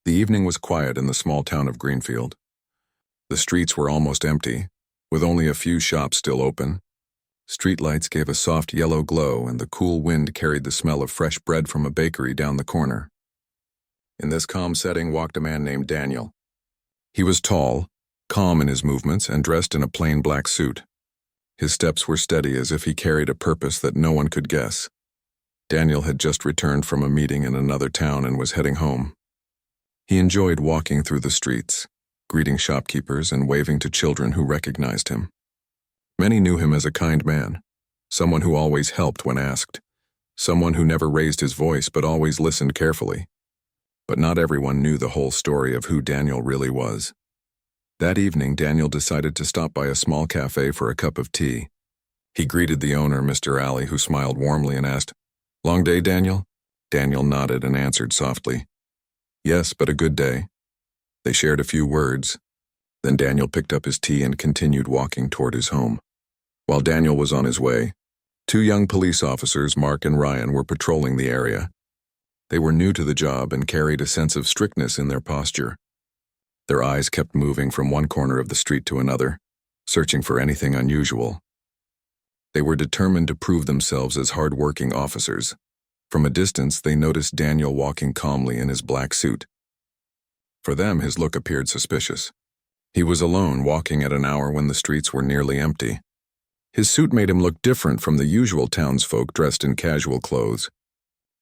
The evening was quiet in the small town of Greenfield. The streets were almost empty, with only a few shops still open. Streetlights gave a soft yellow glow, and the cool wind carried the smell of fresh bread from a bakery down the corner. In this calm setting walked a man named Daniel. He was tall, calm in his movements, and dressed in a plain black suit. His steps were steady, as if he carried a purpose that no one could guess. Daniel had just returned from a meeting in another town and was heading home. He enjoyed walking through the streets, greeting shopkeepers and waving to children who recognized him. Many knew him as a kind man, someone who always helped when asked, someone who never raised his voice but always listened carefully. But not everyone knew the whole story of who Daniel really was. That evening, Daniel decided to stop by a small cafe for a cup of tea. He greeted the owner, Mr. Alley, who smiled warmly and asked, "Long day, Daniel?" Daniel nodded and answered softly, "Yes, but a good day." They shared a few words. Then Daniel picked up his tea and continued walking toward his home. While Daniel was on his way, two young police officers, Mark and Ryan, were patrolling the area. They were new to the job and carried a sense of strictness in their posture. Their eyes kept moving from one corner of the street to another, searching for anything unusual. They were determined to prove themselves as hard-working officers. From a distance, they noticed Daniel walking calmly in his black suit. For them, his look appeared suspicious. He was alone, walking at an hour when the streets were nearly empty. His suit made him look different from the usual townsfolk dressed in casual clothes.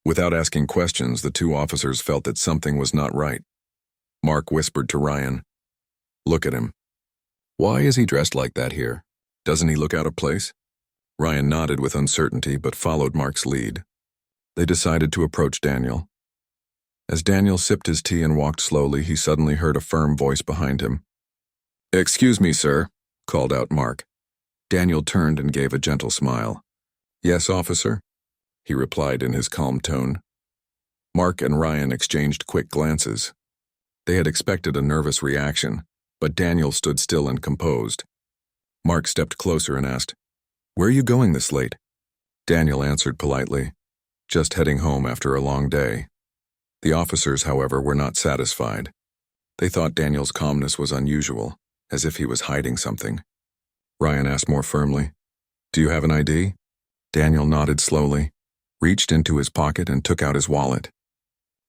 Without asking questions, the two officers felt that something was not right. Mark whispered to Ryan, "Look at him. Why is he dressed like that here? Doesn't he look out of place?" Ryan nodded with uncertainty but followed Mark's lead. They decided to approach Daniel. As Daniel sipped his tea and walked slowly, he suddenly heard a firm voice behind him. "Excuse me, sir," called out Mark. Daniel turned and gave a gentle smile. "Yes, officer," he replied in his calm tone. Mark and Ryan exchanged quick glances. They had expected a nervous reaction, but Daniel stood still and composed. Mark stepped closer and asked, "Where are you going this late?" Daniel answered politely, "Just heading home after a long day." The officers, however, were not satisfied. They thought Daniel's calmness was unusual, as if he was hiding something. Ryan asked more firmly, "Do you have an ID?" Daniel nodded slowly, reached into his pocket and took out his wallet.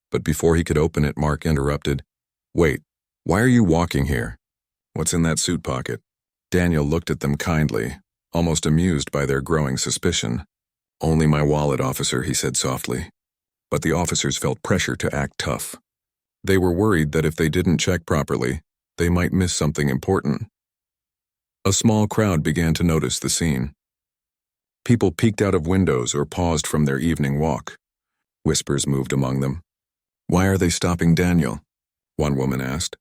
But before he could open it, Mark interrupted, "Wait, why are you walking here? What's in that suit pocket?" Daniel looked at them kindly, almost amused by their growing suspicion. "Only my wallet, officer," he said softly. But the officers felt pressure to act tough. They were worried that if they didn't check properly, they might miss something important. A small crowd began to notice the scene. People peeked out of windows or paused from their evening walk. Whispers moved among them. "Why are they stopping Daniel?" one woman asked.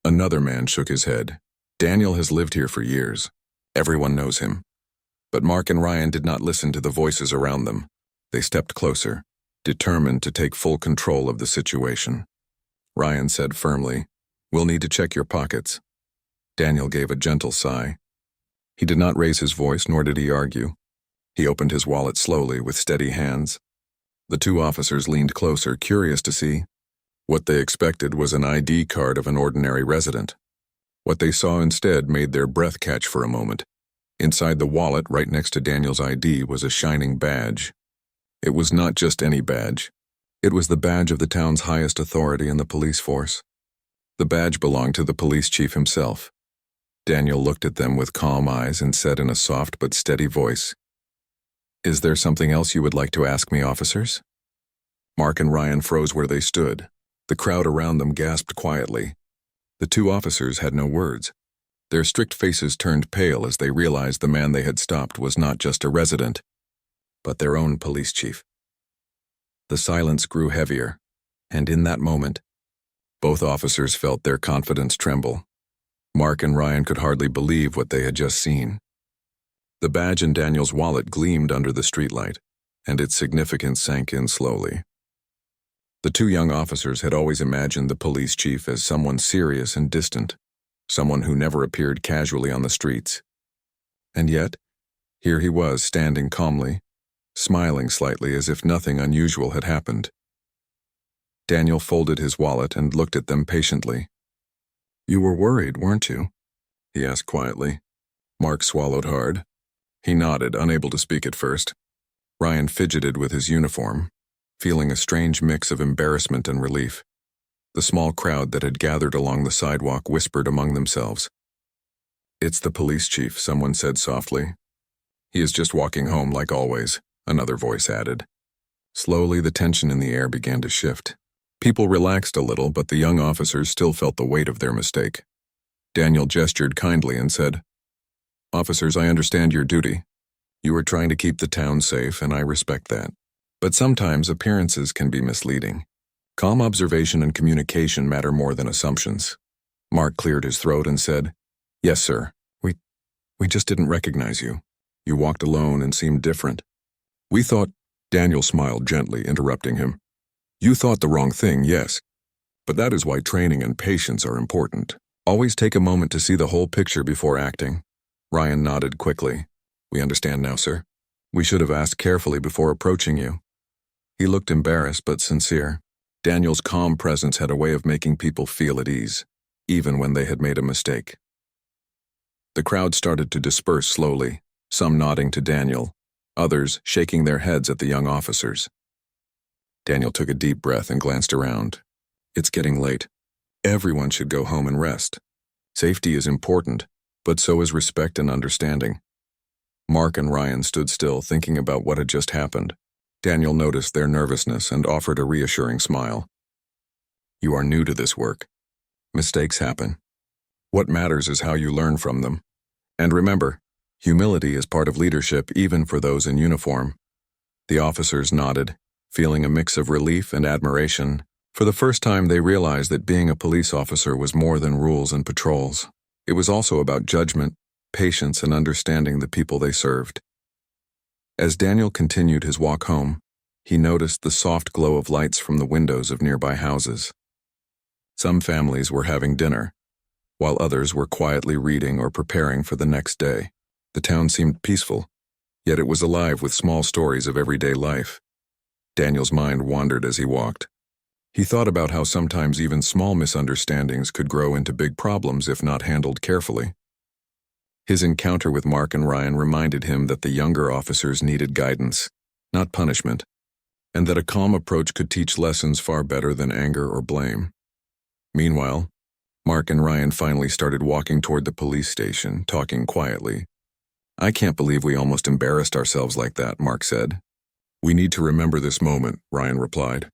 Another man shook his head. "Daniel has lived here for years. Everyone knows him." But Mark and Ryan did not listen to the voices around them. They stepped closer, determined to take full control of the situation. Ryan said firmly, "We'll need to check your pockets." Daniel gave a gentle sigh. He did not raise his voice, nor did he argue. He opened his wallet slowly with steady hands. The two officers leaned closer, curious to see. What they expected was an ID card of an ordinary resident. What they saw instead made their breath catch for a moment. Inside the wallet, right next to Daniel's ID, was a shining badge. It was not just any badge. It was the badge of the town's highest authority in the police force. The badge belonged to the police chief himself. Daniel looked at them with calm eyes and said in a soft but steady voice, "Is there something else you would like to ask me, officers?" Mark and Ryan froze where they stood. The crowd around them gasped quietly. The two officers had no words. Their strict faces turned pale as they realized the man they had stopped was not just a resident, but their own police chief. The silence grew heavier, and in that moment, both officers felt their confidence tremble. Mark and Ryan could hardly believe what they had just seen. The badge in Daniel's wallet gleamed under the streetlight, and its significance sank in slowly. The two young officers had always imagined the police chief as someone serious and distant, someone who never appeared casually on the streets. And yet, here he was standing calmly, smiling slightly as if nothing unusual had happened. Daniel folded his wallet and looked at them patiently. "You were worried, weren't you?" he asked quietly. Mark swallowed hard. He nodded, unable to speak at first. Ryan fidgeted with his uniform, feeling a strange mix of embarrassment and relief. The small crowd that had gathered along the sidewalk whispered among themselves. "It's the police chief," someone said softly. "He is just walking home like always," another voice added. Slowly, the tension in the air began to shift. People relaxed a little, but the young officers still felt the weight of their mistake. Daniel gestured kindly and said, "Officers, I understand your duty. You are trying to keep the town safe, and I respect that. But sometimes appearances can be misleading. Calm observation and communication matter more than assumptions." Mark cleared his throat and said, "Yes, sir. We just didn't recognize you. You walked alone and seemed different. We thought—" Daniel smiled gently, interrupting him. "You thought the wrong thing, yes. But that is why training and patience are important. Always take a moment to see the whole picture before acting." Ryan nodded quickly. "We understand now, sir. We should have asked carefully before approaching you." He looked embarrassed but sincere. Daniel's calm presence had a way of making people feel at ease, even when they had made a mistake. The crowd started to disperse slowly, some nodding to Daniel, others shaking their heads at the young officers. Daniel took a deep breath and glanced around. It's getting late. Everyone should go home and rest. Safety is important, but so is respect and understanding. Mark and Ryan stood still, thinking about what had just happened. Daniel noticed their nervousness and offered a reassuring smile. "You are new to this work. Mistakes happen. What matters is how you learn from them. And remember, humility is part of leadership even for those in uniform." The officers nodded, feeling a mix of relief and admiration. For the first time, they realized that being a police officer was more than rules and patrols. It was also about judgment, patience, and understanding the people they served. As Daniel continued his walk home, he noticed the soft glow of lights from the windows of nearby houses. Some families were having dinner, while others were quietly reading or preparing for the next day. The town seemed peaceful, yet it was alive with small stories of everyday life. Daniel's mind wandered as he walked. He thought about how sometimes even small misunderstandings could grow into big problems if not handled carefully. His encounter with Mark and Ryan reminded him that the younger officers needed guidance, not punishment, and that a calm approach could teach lessons far better than anger or blame. Meanwhile, Mark and Ryan finally started walking toward the police station, talking quietly. "I can't believe we almost embarrassed ourselves like that," Mark said. "We need to remember this moment," Ryan replied.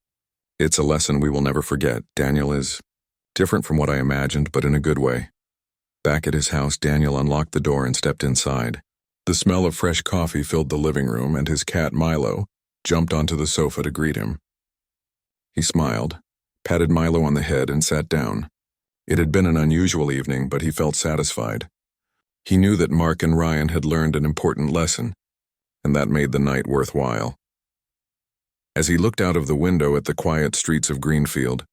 "It's a lesson we will never forget. Daniel is different from what I imagined, but in a good way." Back at his house, Daniel unlocked the door and stepped inside. The smell of fresh coffee filled the living room, and his cat Milo jumped onto the sofa to greet him. He smiled, patted Milo on the head, and sat down. It had been an unusual evening, but he felt satisfied. He knew that Mark and Ryan had learned an important lesson, and that made the night worthwhile. As he looked out of the window at the quiet streets of Greenfield,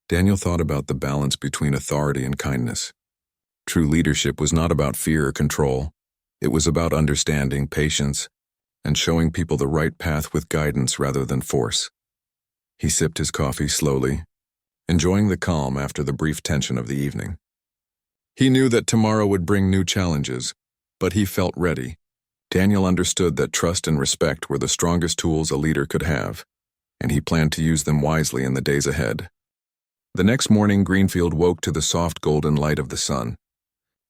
Daniel thought about the balance between authority and kindness. True leadership was not about fear or control. It was about understanding, patience, and showing people the right path with guidance rather than force. He sipped his coffee slowly, enjoying the calm after the brief tension of the evening. He knew that tomorrow would bring new challenges, but he felt ready. Daniel understood that trust and respect were the strongest tools a leader could have, and he planned to use them wisely in the days ahead. The next morning, Greenfield woke to the soft golden light of the sun.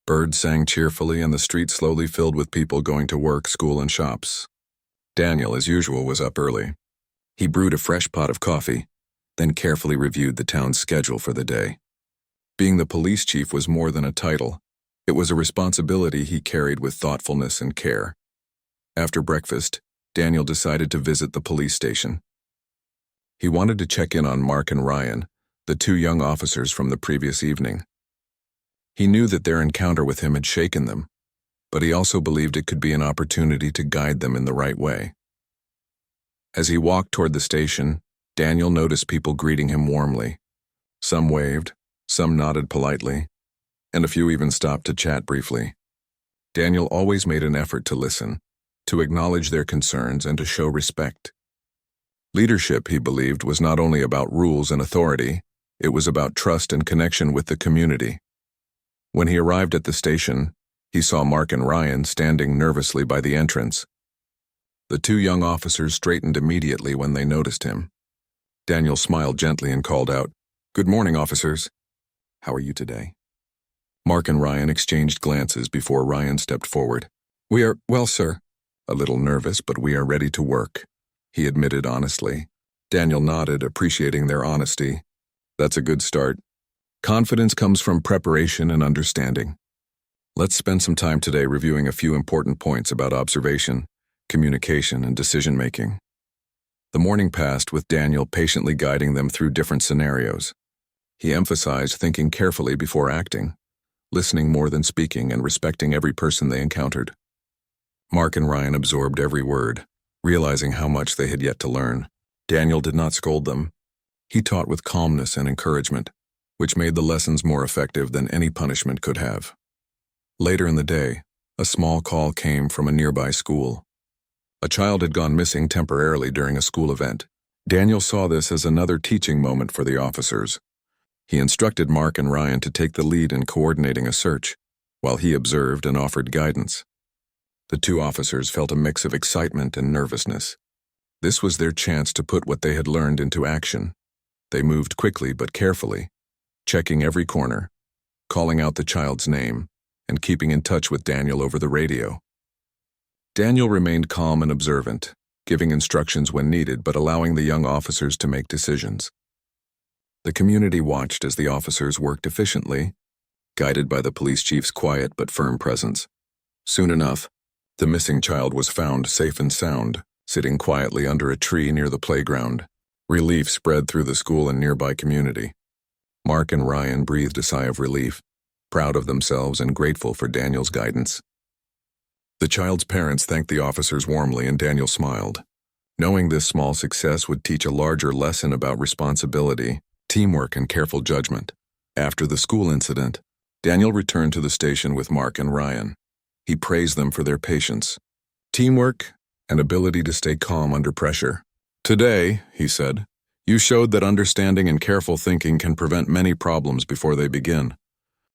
Birds sang cheerfully, and the street slowly filled with people going to work, school, and shops. Daniel, as usual, was up early. He brewed a fresh pot of coffee, then carefully reviewed the town's schedule for the day. Being the police chief was more than a title. It was a responsibility he carried with thoughtfulness and care. After breakfast, Daniel decided to visit the police station. He wanted to check in on Mark and Ryan, the two young officers from the previous evening. He knew that their encounter with him had shaken them, but he also believed it could be an opportunity to guide them in the right way. As he walked toward the station, Daniel noticed people greeting him warmly. Some waved, some nodded politely, and a few even stopped to chat briefly. Daniel always made an effort to listen, to acknowledge their concerns, and to show respect. Leadership, he believed, was not only about rules and authority, it was about trust and connection with the community. When he arrived at the station, he saw Mark and Ryan standing nervously by the entrance. The two young officers straightened immediately when they noticed him. Daniel smiled gently and called out, "Good morning, officers. How are you today?" Mark and Ryan exchanged glances before Ryan stepped forward. "We are well, sir." "A little nervous, but we are ready to work," he admitted honestly. Daniel nodded, appreciating their honesty. "That's a good start. Confidence comes from preparation and understanding. Let's spend some time today reviewing a few important points about observation, communication, and decision-making." The morning passed with Daniel patiently guiding them through different scenarios. He emphasized thinking carefully before acting, listening more than speaking, and respecting every person they encountered. Mark and Ryan absorbed every word, realizing how much they had yet to learn. Daniel did not scold them. He taught with calmness and encouragement, which made the lessons more effective than any punishment could have. Later in the day, a small call came from a nearby school. A child had gone missing temporarily during a school event. Daniel saw this as another teaching moment for the officers. He instructed Mark and Ryan to take the lead in coordinating a search, while he observed and offered guidance. The two officers felt a mix of excitement and nervousness. This was their chance to put what they had learned into action. They moved quickly but carefully, checking every corner, calling out the child's name, and keeping in touch with Daniel over the radio. Daniel remained calm and observant, giving instructions when needed but allowing the young officers to make decisions. The community watched as the officers worked efficiently, guided by the police chief's quiet but firm presence. Soon enough, the missing child was found safe and sound, sitting quietly under a tree near the playground. Relief spread through the school and nearby community. Mark and Ryan breathed a sigh of relief, proud of themselves and grateful for Daniel's guidance. The child's parents thanked the officers warmly, and Daniel smiled, knowing this small success would teach a larger lesson about responsibility, teamwork, and careful judgment. After the school incident, Daniel returned to the station with Mark and Ryan. He praised them for their patience, teamwork, and ability to stay calm under pressure. "Today," he said, "you showed that understanding and careful thinking can prevent many problems before they begin.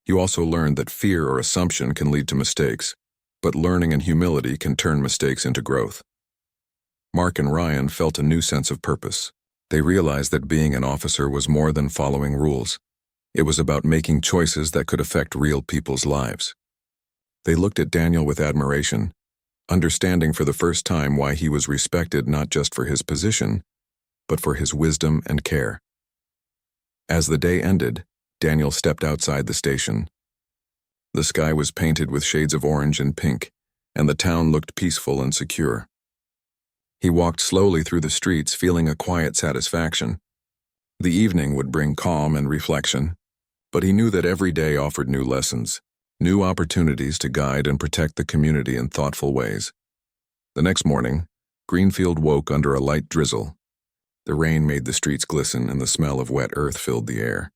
You also learned that fear or assumption can lead to mistakes, but learning and humility can turn mistakes into growth." Mark and Ryan felt a new sense of purpose. They realized that being an officer was more than following rules. It was about making choices that could affect real people's lives. They looked at Daniel with admiration, understanding for the first time why he was respected not just for his position, but for his wisdom and care. As the day ended, Daniel stepped outside the station. The sky was painted with shades of orange and pink, and the town looked peaceful and secure. He walked slowly through the streets, feeling a quiet satisfaction. The evening would bring calm and reflection, but he knew that every day offered new lessons, new opportunities to guide and protect the community in thoughtful ways. The next morning, Greenfield woke under a light drizzle. The rain made the streets glisten and the smell of wet earth filled the air.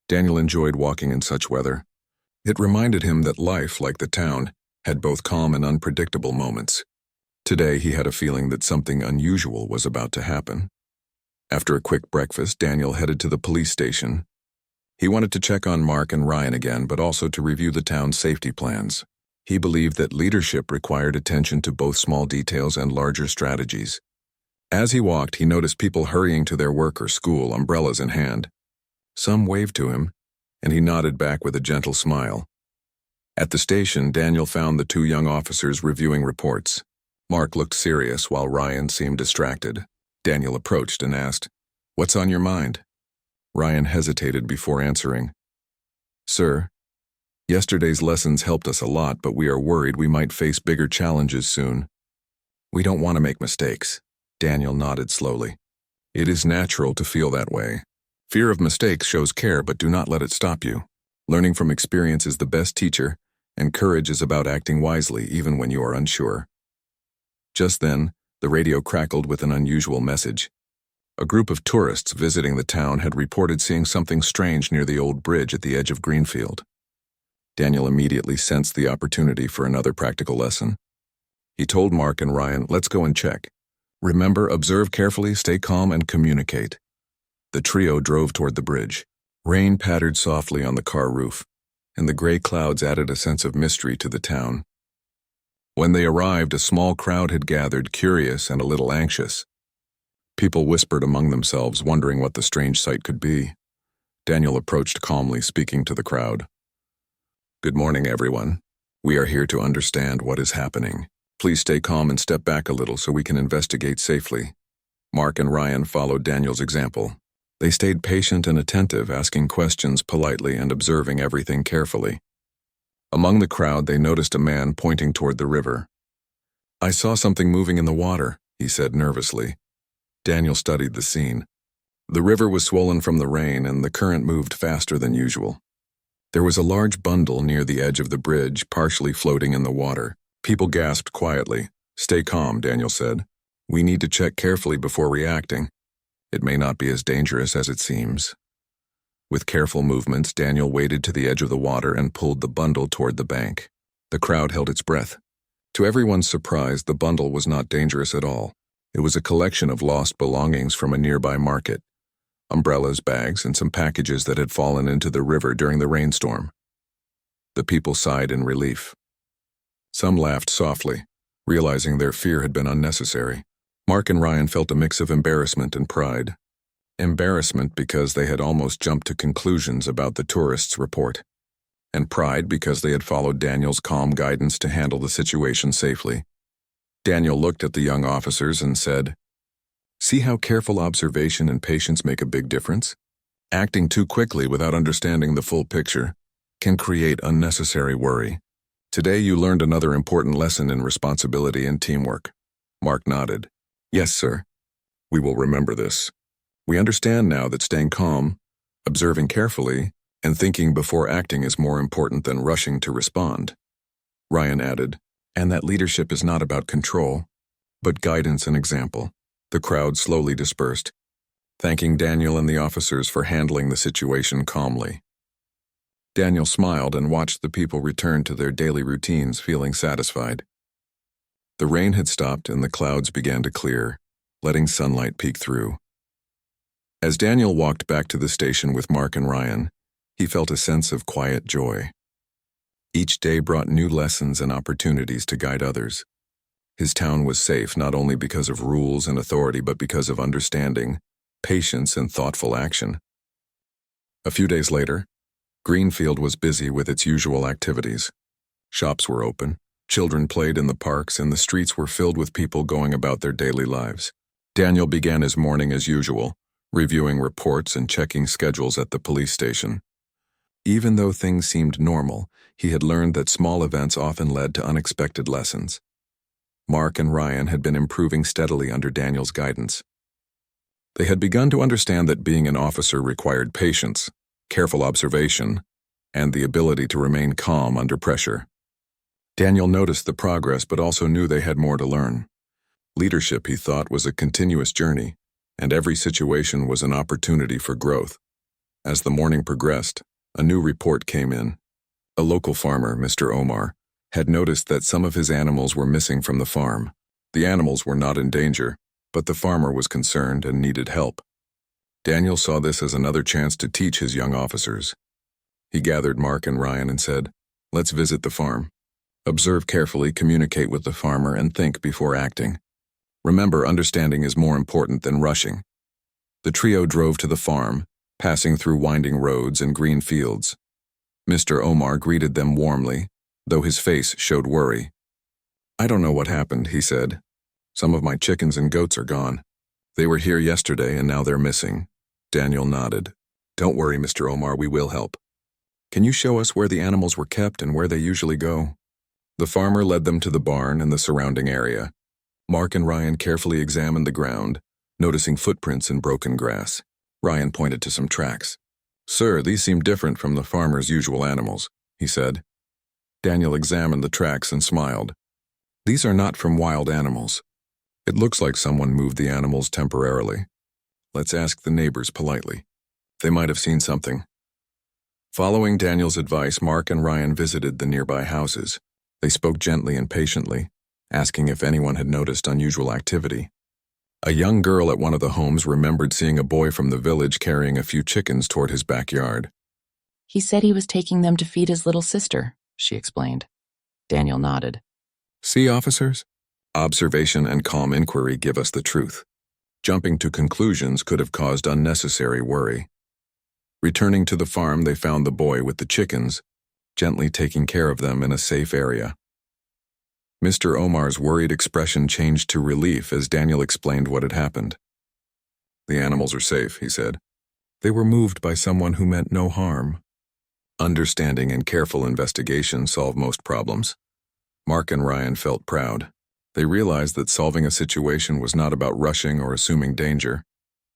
Daniel enjoyed walking in such weather. It reminded him that life, like the town, had both calm and unpredictable moments. Today he had a feeling that something unusual was about to happen. After a quick breakfast, Daniel headed to the police station. He wanted to check on Mark and Ryan again, but also to review the town's safety plans. He believed that leadership required attention to both small details and larger strategies. As he walked, he noticed people hurrying to their work or school, umbrellas in hand. Some waved to him, and he nodded back with a gentle smile. At the station, Daniel found the two young officers reviewing reports. Mark looked serious while Ryan seemed distracted. Daniel approached and asked, "What's on your mind?" Ryan hesitated before answering. "Sir, yesterday's lessons helped us a lot, but we are worried we might face bigger challenges soon." "We don't want to make mistakes." Daniel nodded slowly. "It is natural to feel that way. Fear of mistakes shows care, but do not let it stop you. Learning from experience is the best teacher, and courage is about acting wisely even when you are unsure." Just then, the radio crackled with an unusual message. A group of tourists visiting the town had reported seeing something strange near the old bridge at the edge of Greenfield. Daniel immediately sensed the opportunity for another practical lesson. He told Mark and Ryan, "Let's go and check." Remember, observe carefully, stay calm, and communicate. The trio drove toward the bridge. Rain pattered softly on the car roof, and the gray clouds added a sense of mystery to the town. When they arrived, a small crowd had gathered, curious and a little anxious. People whispered among themselves, wondering what the strange sight could be. Daniel approached calmly, speaking to the crowd. "Good morning, everyone. We are here to understand what is happening. Please stay calm and step back a little so we can investigate safely." Mark and Ryan followed Daniel's example. They stayed patient and attentive, asking questions politely and observing everything carefully. Among the crowd, they noticed a man pointing toward the river. "I saw something moving in the water," he said nervously. Daniel studied the scene. The river was swollen from the rain, and the current moved faster than usual. There was a large bundle near the edge of the bridge, partially floating in the water. People gasped quietly. "Stay calm," Daniel said. "We need to check carefully before reacting. It may not be as dangerous as it seems." With careful movements, Daniel waded to the edge of the water and pulled the bundle toward the bank. The crowd held its breath. To everyone's surprise, the bundle was not dangerous at all. It was a collection of lost belongings from a nearby market. Umbrellas, bags, and some packages that had fallen into the river during the rainstorm. The people sighed in relief. Some laughed softly, realizing their fear had been unnecessary. Mark and Ryan felt a mix of embarrassment and pride. Embarrassment because they had almost jumped to conclusions about the tourists' report, and pride because they had followed Daniel's calm guidance to handle the situation safely. Daniel looked at the young officers and said, "See how careful observation and patience make a big difference? Acting too quickly without understanding the full picture can create unnecessary worry. Today you learned another important lesson in responsibility and teamwork." Mark nodded. "Yes, sir. We will remember this. We understand now that staying calm, observing carefully, and thinking before acting is more important than rushing to respond." Ryan added, "And that leadership is not about control, but guidance and example." The crowd slowly dispersed, thanking Daniel and the officers for handling the situation calmly. Daniel smiled and watched the people return to their daily routines, feeling satisfied. The rain had stopped and the clouds began to clear, letting sunlight peek through. As Daniel walked back to the station with Mark and Ryan, he felt a sense of quiet joy. Each day brought new lessons and opportunities to guide others. His town was safe not only because of rules and authority, but because of understanding, patience, and thoughtful action. A few days later, Greenfield was busy with its usual activities. Shops were open, children played in the parks, and the streets were filled with people going about their daily lives. Daniel began his morning as usual, reviewing reports and checking schedules at the police station. Even though things seemed normal, he had learned that small events often led to unexpected lessons. Mark and Ryan had been improving steadily under Daniel's guidance. They had begun to understand that being an officer required patience, careful observation, and the ability to remain calm under pressure. Daniel noticed the progress but also knew they had more to learn. Leadership, he thought, was a continuous journey, and every situation was an opportunity for growth. As the morning progressed, a new report came in. A local farmer, Mr. Omar, had noticed that some of his animals were missing from the farm. The animals were not in danger, but the farmer was concerned and needed help. Daniel saw this as another chance to teach his young officers. He gathered Mark and Ryan and said, "Let's visit the farm. Observe carefully, communicate with the farmer, and think before acting. Remember, understanding is more important than rushing." The trio drove to the farm, passing through winding roads and green fields. Mr. Omar greeted them warmly, though his face showed worry. "I don't know what happened," he said. "Some of my chickens and goats are gone. They were here yesterday and now they're missing." Daniel nodded. "Don't worry, Mr. Omar, we will help. Can you show us where the animals were kept and where they usually go?" The farmer led them to the barn and the surrounding area. Mark and Ryan carefully examined the ground, noticing footprints in broken grass. Ryan pointed to some tracks. "Sir, these seem different from the farmer's usual animals," he said. Daniel examined the tracks and smiled. "These are not from wild animals. It looks like someone moved the animals temporarily. Let's ask the neighbors politely. They might have seen something." Following Daniel's advice, Mark and Ryan visited the nearby houses. They spoke gently and patiently, asking if anyone had noticed unusual activity. A young girl at one of the homes remembered seeing a boy from the village carrying a few chickens toward his backyard. He said he was taking them to feed his little sister, she explained. Daniel nodded. See, officers? Observation and calm inquiry give us the truth. Jumping to conclusions could have caused unnecessary worry. Returning to the farm, they found the boy with the chickens, gently taking care of them in a safe area. Mr. Omar's worried expression changed to relief as Daniel explained what had happened. The animals are safe, he said. They were moved by someone who meant no harm. Understanding and careful investigation solve most problems. Mark and Ryan felt proud. They realized that solving a situation was not about rushing or assuming danger.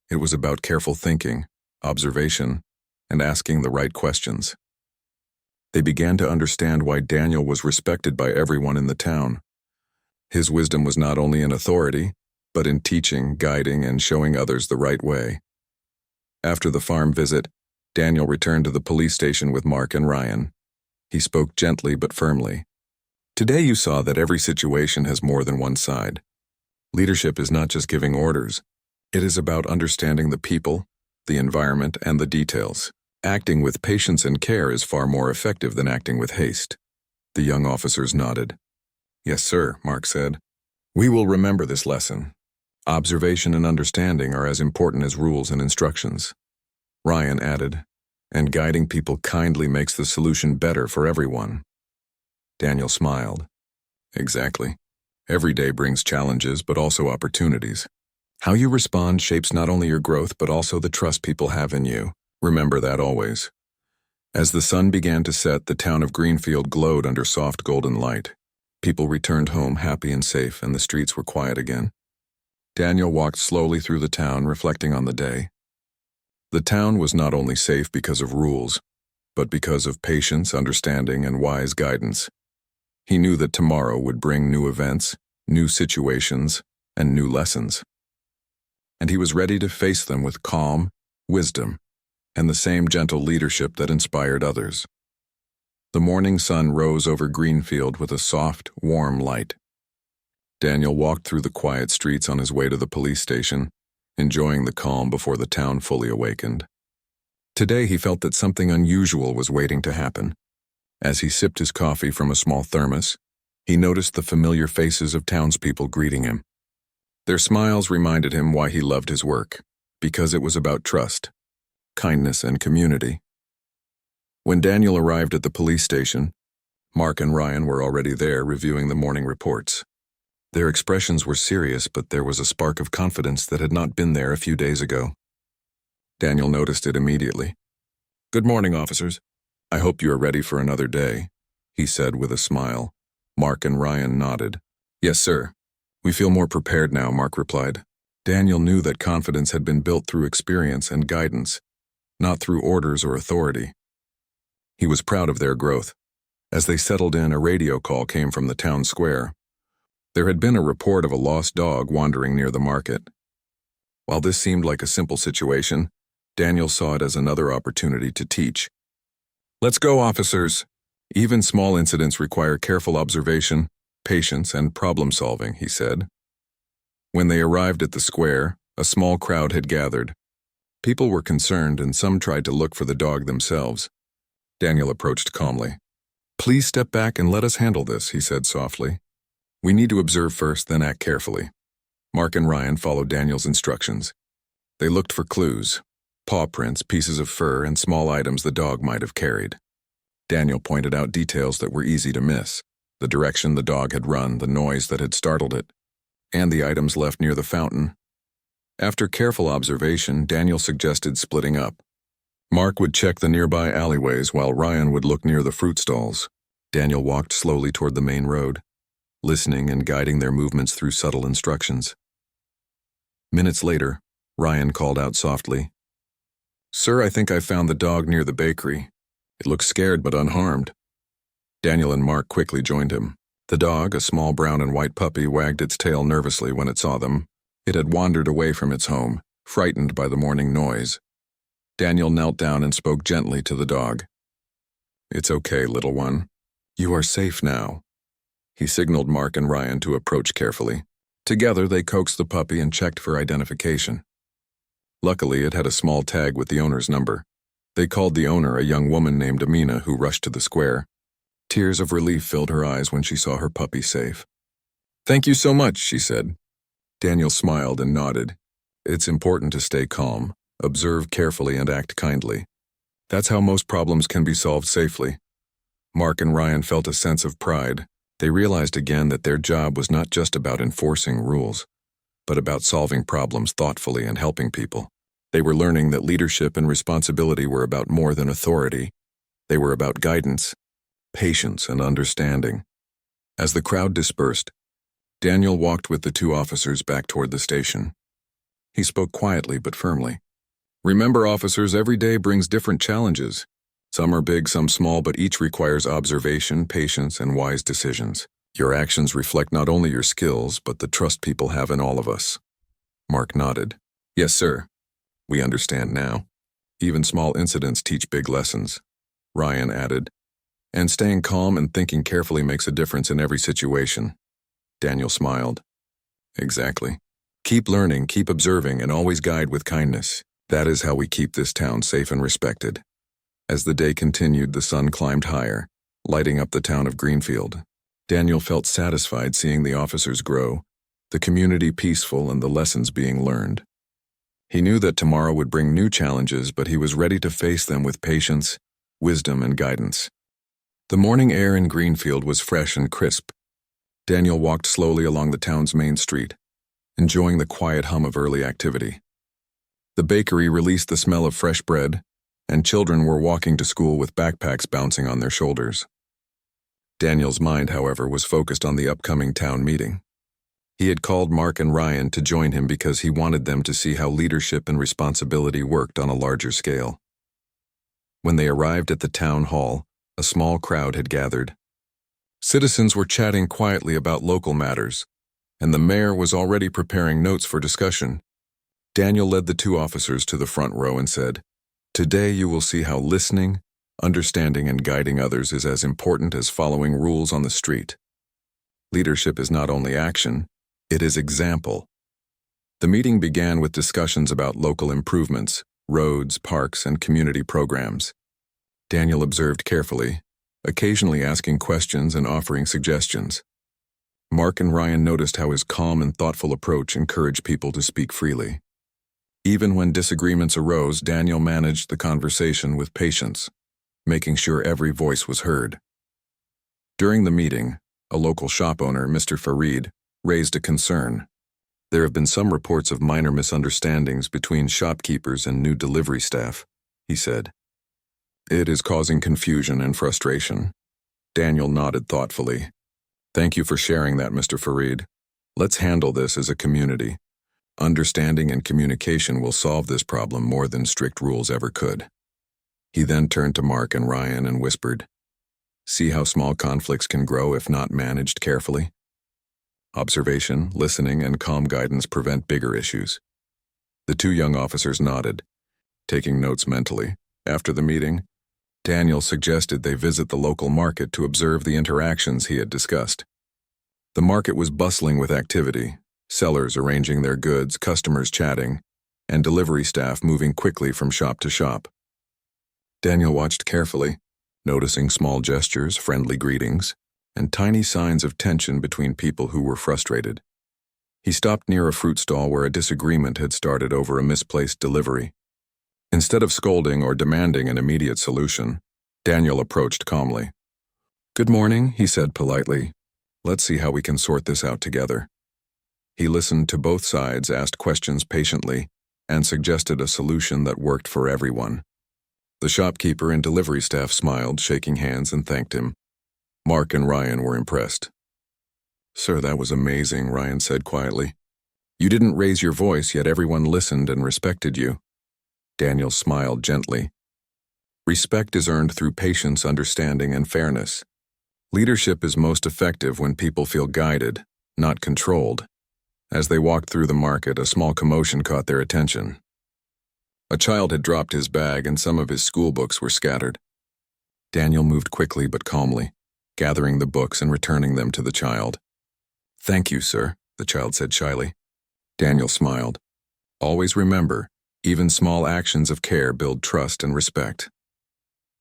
It was about careful thinking, observation, and asking the right questions. They began to understand why Daniel was respected by everyone in the town. His wisdom was not only in authority, but in teaching, guiding, and showing others the right way. After the farm visit, Daniel returned to the police station with Mark and Ryan. He spoke gently but firmly. Today you saw that every situation has more than one side. Leadership is not just giving orders. It is about understanding the people, the environment, and the details. Acting with patience and care is far more effective than acting with haste. The young officers nodded. Yes, sir, Mark said. We will remember this lesson. Observation and understanding are as important as rules and instructions. Ryan added, and guiding people kindly makes the solution better for everyone. Daniel smiled. Exactly. Every day brings challenges, but also opportunities. How you respond shapes not only your growth, but also the trust people have in you. Remember that always. As the sun began to set, the town of Greenfield glowed under soft golden light. People returned home happy and safe, and the streets were quiet again. Daniel walked slowly through the town, reflecting on the day. The town was not only safe because of rules, but because of patience, understanding, and wise guidance. He knew that tomorrow would bring new events, new situations, and new lessons. And he was ready to face them with calm, wisdom, and the same gentle leadership that inspired others. The morning sun rose over Greenfield with a soft, warm light. Daniel walked through the quiet streets on his way to the police station, enjoying the calm before the town fully awakened. Today he felt that something unusual was waiting to happen. As he sipped his coffee from a small thermos, he noticed the familiar faces of townspeople greeting him. Their smiles reminded him why he loved his work, because it was about trust, kindness, and community. When Daniel arrived at the police station, Mark and Ryan were already there reviewing the morning reports. Their expressions were serious, but there was a spark of confidence that had not been there a few days ago. Daniel noticed it immediately. Good morning, officers. I hope you are ready for another day, he said with a smile. Mark and Ryan nodded. Yes, sir. We feel more prepared now, Mark replied. Daniel knew that confidence had been built through experience and guidance, not through orders or authority. He was proud of their growth. As they settled in, a radio call came from the town square. There had been a report of a lost dog wandering near the market. While this seemed like a simple situation, Daniel saw it as another opportunity to teach. Let's go, officers. Even small incidents require careful observation, patience, and problem-solving, he said. When they arrived at the square, a small crowd had gathered. People were concerned, and some tried to look for the dog themselves. Daniel approached calmly. Please step back and let us handle this, he said softly. We need to observe first, then act carefully. Mark and Ryan followed Daniel's instructions. They looked for clues, paw prints, pieces of fur, and small items the dog might have carried. Daniel pointed out details that were easy to miss, the direction the dog had run, the noise that had startled it, and the items left near the fountain. After careful observation, Daniel suggested splitting up. Mark would check the nearby alleyways while Ryan would look near the fruit stalls. Daniel walked slowly toward the main road, listening and guiding their movements through subtle instructions. Minutes later, Ryan called out softly, Sir, I think I found the dog near the bakery. It looks scared but unharmed. Daniel and Mark quickly joined him. The dog, a small brown and white puppy, wagged its tail nervously when it saw them. It had wandered away from its home, frightened by the morning noise. Daniel knelt down and spoke gently to the dog. It's okay, little one. You are safe now. He signaled Mark and Ryan to approach carefully. Together, they coaxed the puppy and checked for identification. Luckily, it had a small tag with the owner's number. They called the owner, a young woman named Amina, who rushed to the square. Tears of relief filled her eyes when she saw her puppy safe. "Thank you so much," she said. Daniel smiled and nodded. It's important to stay calm, observe carefully, and act kindly. That's how most problems can be solved safely. Mark and Ryan felt a sense of pride. They realized again that their job was not just about enforcing rules, but about solving problems thoughtfully and helping people. They were learning that leadership and responsibility were about more than authority. They were about guidance, patience, and understanding. As the crowd dispersed, Daniel walked with the two officers back toward the station. He spoke quietly but firmly. "Remember, officers, every day brings different challenges. Some are big, some small, but each requires observation, patience, and wise decisions. Your actions reflect not only your skills, but the trust people have in all of us." Mark nodded. "Yes, sir. We understand now. Even small incidents teach big lessons." Ryan added, "And staying calm and thinking carefully makes a difference in every situation." Daniel smiled. "Exactly. Keep learning, keep observing, and always guide with kindness. That is how we keep this town safe and respected." As the day continued, the sun climbed higher, lighting up the town of Greenfield. Daniel felt satisfied seeing the officers grow, the community peaceful, and the lessons being learned. He knew that tomorrow would bring new challenges, but he was ready to face them with patience, wisdom, and guidance. The morning air in Greenfield was fresh and crisp. Daniel walked slowly along the town's main street, enjoying the quiet hum of early activity. The bakery released the smell of fresh bread, and children were walking to school with backpacks bouncing on their shoulders. Daniel's mind, however, was focused on the upcoming town meeting. He had called Mark and Ryan to join him because he wanted them to see how leadership and responsibility worked on a larger scale. When they arrived at the town hall, a small crowd had gathered. Citizens were chatting quietly about local matters, and the mayor was already preparing notes for discussion. Daniel led the two officers to the front row and said, "Today you will see how listening, understanding, and guiding others is as important as following rules on the street. Leadership is not only action, it is example." The meeting began with discussions about local improvements, roads, parks, and community programs. Daniel observed carefully, occasionally asking questions and offering suggestions. Mark and Ryan noticed how his calm and thoughtful approach encouraged people to speak freely. Even when disagreements arose, Daniel managed the conversation with patience, making sure every voice was heard. During the meeting, a local shop owner, Mr. Farid, raised a concern. "There have been some reports of minor misunderstandings between shopkeepers and new delivery staff," he said. "It is causing confusion and frustration." Daniel nodded thoughtfully. "Thank you for sharing that, Mr. Farid. Let's handle this as a community. Understanding and communication will solve this problem more than strict rules ever could." He then turned to Mark and Ryan and whispered, "See how small conflicts can grow if not managed carefully? Observation, listening, and calm guidance prevent bigger issues." The two young officers nodded, taking notes mentally. After the meeting, Daniel suggested they visit the local market to observe the interactions he had discussed. The market was bustling with activity, sellers arranging their goods, customers chatting, and delivery staff moving quickly from shop to shop. Daniel watched carefully, noticing small gestures, friendly greetings, and tiny signs of tension between people who were frustrated. He stopped near a fruit stall where a disagreement had started over a misplaced delivery. Instead of scolding or demanding an immediate solution, Daniel approached calmly. "Good morning," he said politely. "Let's see how we can sort this out together." He listened to both sides, asked questions patiently, and suggested a solution that worked for everyone. The shopkeeper and delivery staff smiled, shaking hands, and thanked him. Mark and Ryan were impressed. "Sir, that was amazing," Ryan said quietly. "You didn't raise your voice, yet everyone listened and respected you." Daniel smiled gently. Respect is earned through patience, understanding, and fairness. Leadership is most effective when people feel guided, not controlled. As they walked through the market, a small commotion caught their attention. A child had dropped his bag and some of his school books were scattered. Daniel moved quickly but calmly, gathering the books and returning them to the child. "Thank you, sir. the child said shyly. Daniel smiled. Always remember, even small actions of care build trust and respect.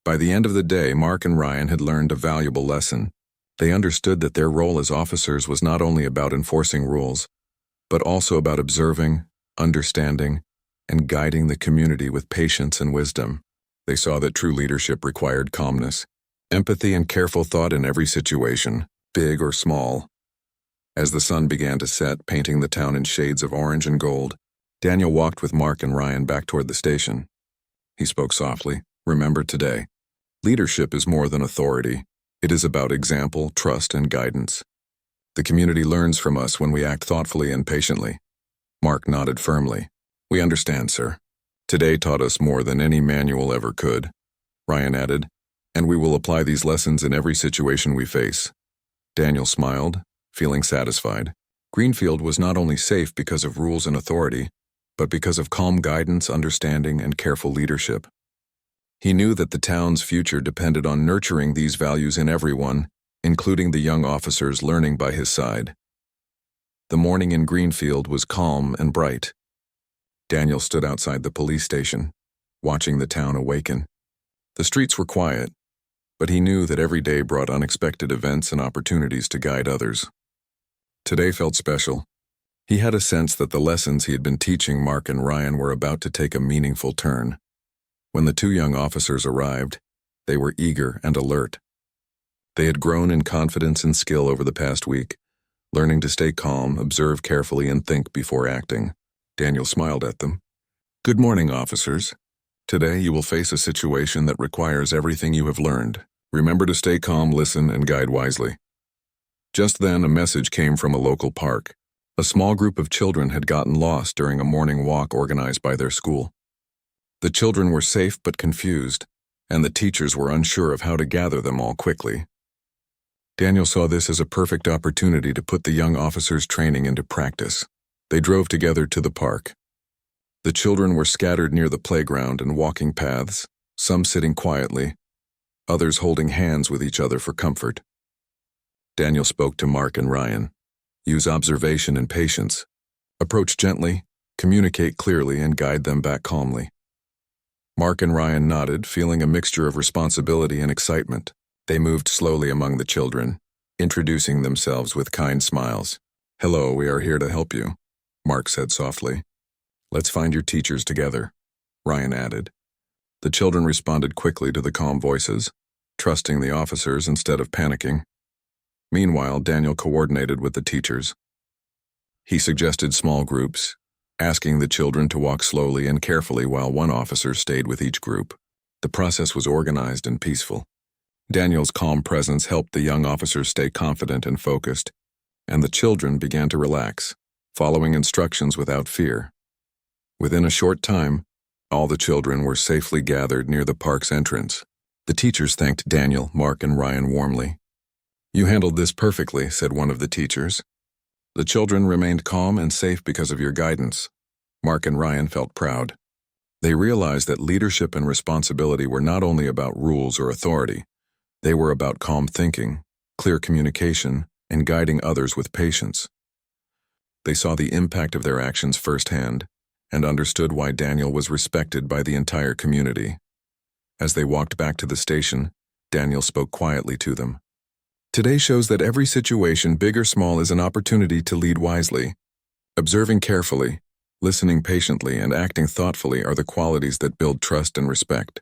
By the end of the day, Mark and Ryan had learned a valuable lesson. They understood that their role as officers was not only about enforcing rules, but also about observing, understanding, and guiding the community with patience and wisdom. They saw that true leadership required calmness, empathy, and careful thought in every situation, big or small. As the sun began to set, painting the town in shades of orange and gold, Daniel walked with Mark and Ryan back toward the station. He spoke softly. Remember today, leadership is more than authority. It is about example, trust, and guidance. The community learns from us when we act thoughtfully and patiently. Mark nodded firmly. We understand, sir. Today taught us more than any manual ever could. Ryan added, and we will apply these lessons in every situation we face. Daniel smiled, feeling satisfied. Greenfield was not only safe because of rules and authority, but because of calm guidance, understanding, and careful leadership. He knew that the town's future depended on nurturing these values in everyone, including the young officers learning by his side. The morning in Greenfield was calm and bright. Daniel stood outside the police station, watching the town awaken. The streets were quiet, but he knew that every day brought unexpected events and opportunities to guide others. Today felt special. He had a sense that the lessons he had been teaching Mark and Ryan were about to take a meaningful turn. When the two young officers arrived, they were eager and alert. They had grown in confidence and skill over the past week, learning to stay calm, observe carefully, and think before acting. Daniel smiled at them. Good morning, officers. Today you will face a situation that requires everything you have learned. Remember to stay calm, listen, and guide wisely. Just then, a message came from a local park. A small group of children had gotten lost during a morning walk organized by their school. The children were safe but confused, and the teachers were unsure of how to gather them all quickly. Daniel saw this as a perfect opportunity to put the young officers' training into practice. They drove together to the park. The children were scattered near the playground and walking paths, some sitting quietly, others holding hands with each other for comfort. Daniel spoke to Mark and Ryan. Use observation and patience. Approach gently, communicate clearly, and guide them back calmly. Mark and Ryan nodded, feeling a mixture of responsibility and excitement. They moved slowly among the children, introducing themselves with kind smiles. Hello, we are here to help you, Mark said softly. Let's find your teachers together, Ryan added. The children responded quickly to the calm voices, trusting the officers instead of panicking. Meanwhile, Daniel coordinated with the teachers. He suggested small groups, asking the children to walk slowly and carefully while one officer stayed with each group. The process was organized and peaceful. Daniel's calm presence helped the young officers stay confident and focused, and the children began to relax, following instructions without fear. Within a short time, all the children were safely gathered near the park's entrance. The teachers thanked Daniel, Mark, and Ryan warmly. You handled this perfectly, said one of the teachers. The children remained calm and safe because of your guidance. Mark and Ryan felt proud. They realized that leadership and responsibility were not only about rules or authority. They were about calm thinking, clear communication, and guiding others with patience. They saw the impact of their actions firsthand and understood why Daniel was respected by the entire community. As they walked back to the station, Daniel spoke quietly to them. Today shows that every situation, big or small, is an opportunity to lead wisely. Observing carefully, listening patiently, and acting thoughtfully are the qualities that build trust and respect.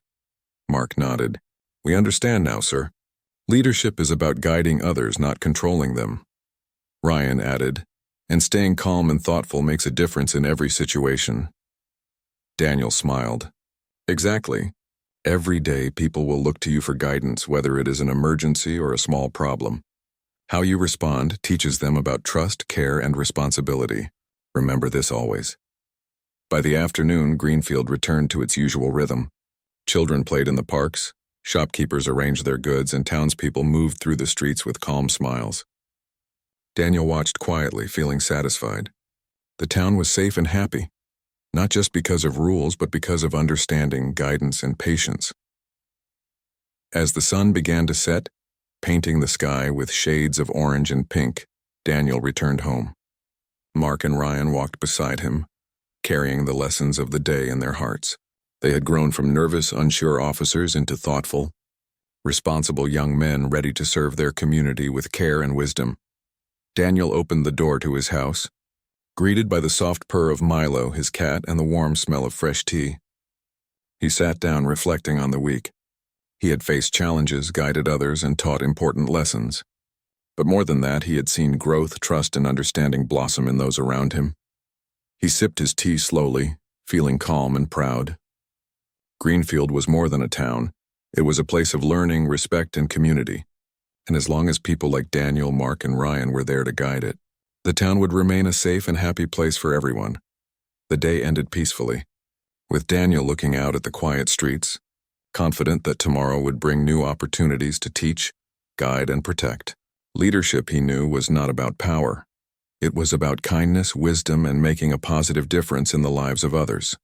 Mark nodded. We understand now, sir. Leadership is about guiding others, not controlling them. Ryan added, and staying calm and thoughtful makes a difference in every situation. Daniel smiled. Exactly. Every day, people will look to you for guidance, whether it is an emergency or a small problem. How you respond teaches them about trust, care, and responsibility. Remember this always. By the afternoon, Greenfield returned to its usual rhythm. Children played in the parks, shopkeepers arranged their goods, and townspeople moved through the streets with calm smiles. Daniel watched quietly, feeling satisfied. The town was safe and happy. Not just because of rules, but because of understanding, guidance, and patience. As the sun began to set, painting the sky with shades of orange and pink, Daniel returned home. Mark and Ryan walked beside him, carrying the lessons of the day in their hearts. They had grown from nervous, unsure officers into thoughtful, responsible young men ready to serve their community with care and wisdom. Daniel opened the door to his house, greeted by the soft purr of Milo, his cat, and the warm smell of fresh tea. He sat down reflecting on the week. He had faced challenges, guided others, and taught important lessons. But more than that, he had seen growth, trust, and understanding blossom in those around him. He sipped his tea slowly, feeling calm and proud. Greenfield was more than a town. It was a place of learning, respect, and community. And as long as people like Daniel, Mark, and Ryan were there to guide it, the town would remain a safe and happy place for everyone. The day ended peacefully, with Daniel looking out at the quiet streets, confident that tomorrow would bring new opportunities to teach, guide, and protect. Leadership, he knew, was not about power. It was about kindness, wisdom, and making a positive difference in the lives of others.